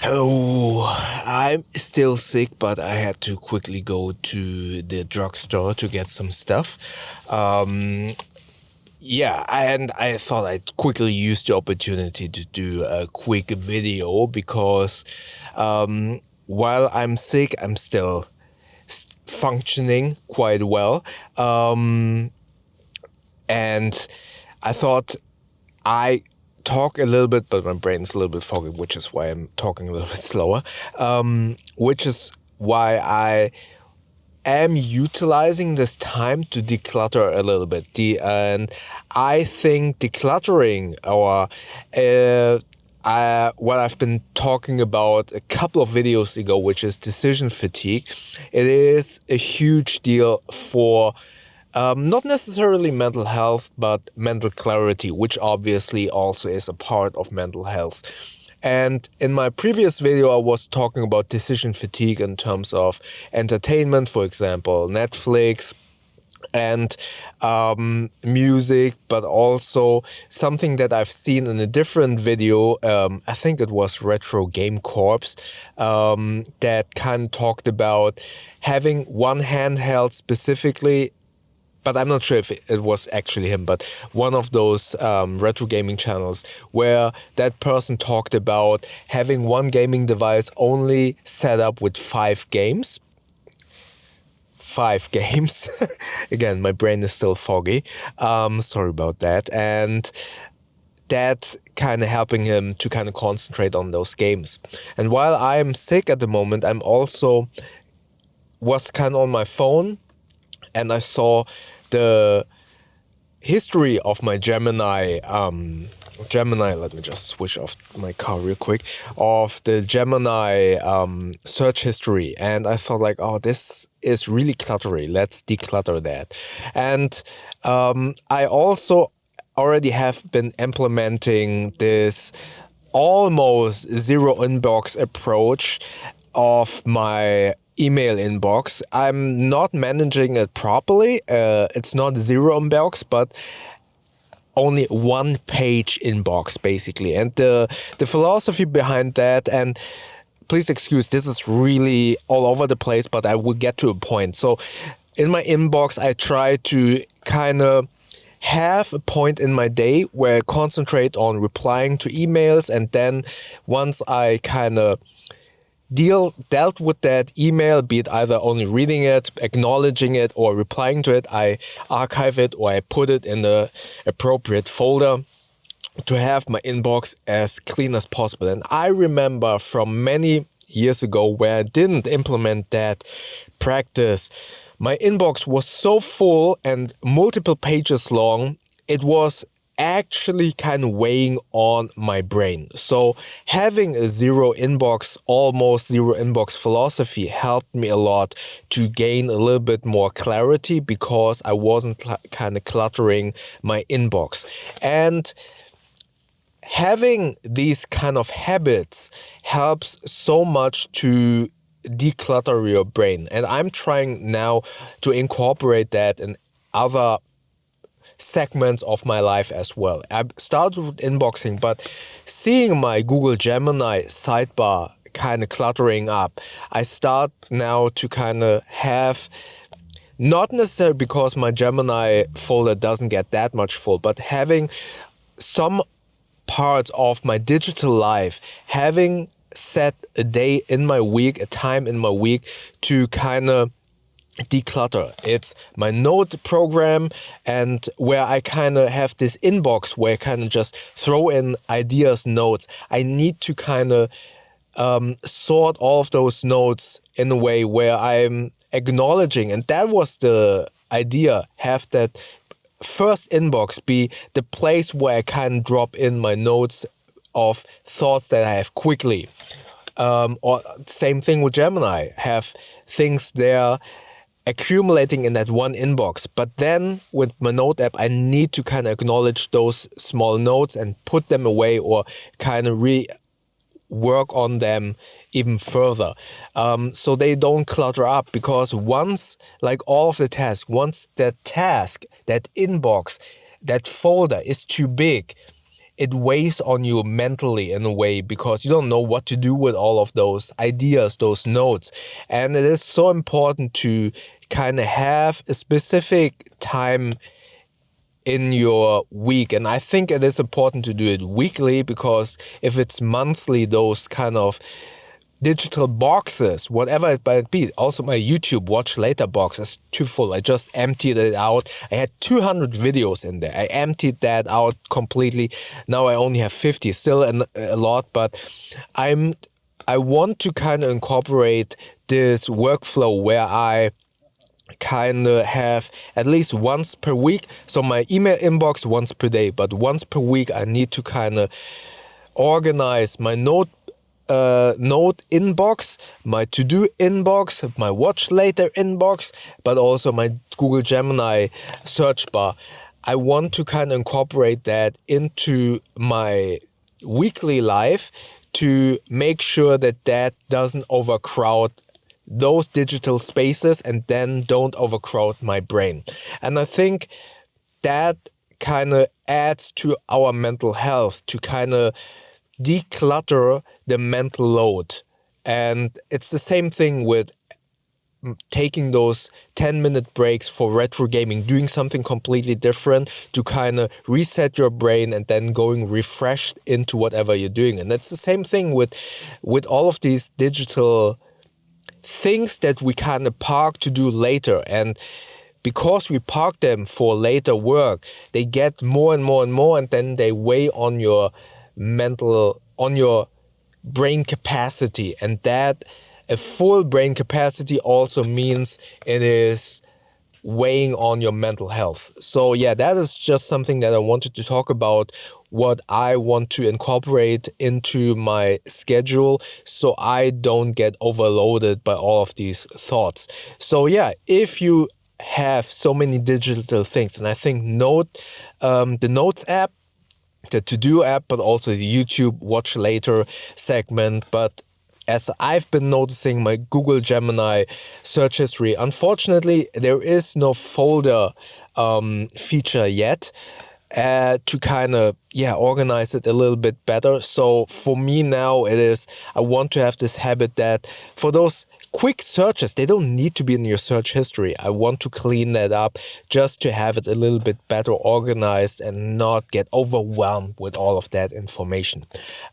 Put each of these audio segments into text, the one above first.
Oh, I'm still sick, but I had to quickly go to the drugstore to get some stuff. Yeah, and I thought I'd quickly use the opportunity to do a quick video because while I'm sick, I'm still functioning quite well. And I thought I talk a little bit, but my brain's a little bit foggy, which is why I'm talking a little bit slower. Which is why I am utilizing this time to declutter a little bit. And I think decluttering, or what I've been talking about a couple of videos ago, which is decision fatigue, it is a huge deal for not necessarily mental health, but mental clarity, which obviously also is a part of mental health. And in my previous video, I was talking about decision fatigue in terms of entertainment, for example, Netflix and music, but also something that I've seen in a different video. I think it was Retro Game Corps that kind of talked about having one handheld specifically. But I'm not sure if it was actually him, but one of those retro gaming channels where that person talked about having one gaming device only set up with 5 games. 5 games. Again, my brain is still foggy. Sorry about that. And that kind of helping him to kind of concentrate on those games. And while I'm sick at the moment, I'm also was kind of on my phone and I saw the history of my Gemini, let me just switch off my car real quick, of the Gemini search history. And I thought like, oh, this is really cluttery. Let's declutter that. And I also already have been implementing this almost zero inbox approach of my email inbox. I'm not managing it properly. It's not zero inbox, but only one page inbox basically. And the philosophy behind that, and please excuse, this is really all over the place, but I will get to a point. So in my inbox, I try to kind of have a point in my day where I concentrate on replying to emails, and then once I kind of dealt with that email, be it either only reading it, acknowledging it, or replying to it, I archive it or I put it in the appropriate folder to have my inbox as clean as possible. And I remember from many years ago where I didn't implement that practice, my inbox was so full and multiple pages long, it was actually kind of weighing on my brain. So having a almost zero inbox philosophy helped me a lot to gain a little bit more clarity because I wasn't kind of cluttering my inbox. And having these kind of habits helps so much to declutter your brain. And I'm trying now to incorporate that in other segments of my life as well. I started with inboxing, but seeing my Google Gemini sidebar kind of cluttering up, I start now to kind of have, not necessarily because my Gemini folder doesn't get that much full, but having some parts of my digital life, having set a day in my week, a time in my week to kind of declutter. It's my note program, and where I kind of have this inbox where I kind of just throw in ideas, notes. I need to kind of sort all of those notes in a way where I'm acknowledging, and that was the idea, have that first inbox be the place where I kind of drop in my notes of thoughts that I have quickly. Or same thing with Gemini, have things there accumulating in that one inbox. But then with my note app, I need to kind of acknowledge those small notes and put them away or kind of work on them even further, so they don't clutter up. Because once, like all of the tasks, once that task, that inbox, that folder is too big, it weighs on you mentally in a way, because you don't know what to do with all of those ideas, those notes. And it is so important to kind of have a specific time in your week. And I think it is important to do it weekly, because if it's monthly, those kind of digital boxes, whatever it might be. Also, my YouTube watch later box is too full. I just emptied it out. I had 200 videos in there. I emptied that out completely. Now I only have 50, still a lot, but I want to kind of incorporate this workflow where I kind of have at least once per week. So my email inbox once per day, but once per week I need to kind of organize my note inbox, my to-do inbox, my watch later inbox, but also my Google Gemini search bar. I want to kind of incorporate that into my weekly life to make sure that that doesn't overcrowd those digital spaces and then don't overcrowd my brain. And I think that kind of adds to our mental health, to kind of declutter the mental load. And it's the same thing with taking those 10-minute breaks for retro gaming, doing something completely different to kind of reset your brain and then going refreshed into whatever you're doing. And that's the same thing with all of these digital things that we kind of park to do later. And because we park them for later work, they get more and more and more, and then they weigh on your brain capacity. And that a full brain capacity also means it is weighing on your mental health. So yeah, that is just something that I wanted to talk about, what I want to incorporate into my schedule so I don't get overloaded by all of these thoughts. So yeah, if you have so many digital things, and I think the Notes app, the To-Do app, but also the YouTube Watch Later segment. But as I've been noticing, my Google Gemini search history, unfortunately, there is no folder feature yet to kind of, organize it a little bit better. So for me now, I want to have this habit that for those quick searches, they don't need to be in your search history. I want to clean that up just to have it a little bit better organized and not get overwhelmed with all of that information.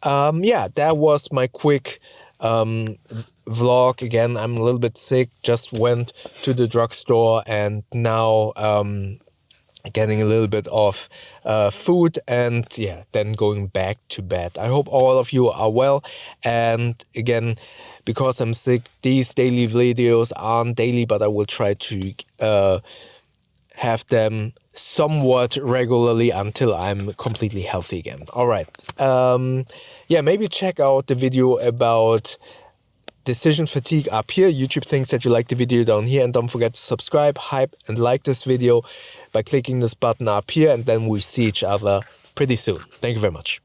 That was my quick vlog. Again, I'm a little bit sick, just went to the drugstore, and now getting a little bit of food, and then going back to bed. I hope all of you are well. And again, because I'm sick, these daily videos aren't daily, but I will try to have them somewhat regularly until I'm completely healthy again. All right. Maybe check out the video about decision fatigue up here. YouTube thinks that you like the video down here. And don't forget to subscribe, hype, and like this video by clicking this button up here. And then we see each other pretty soon. Thank you very much.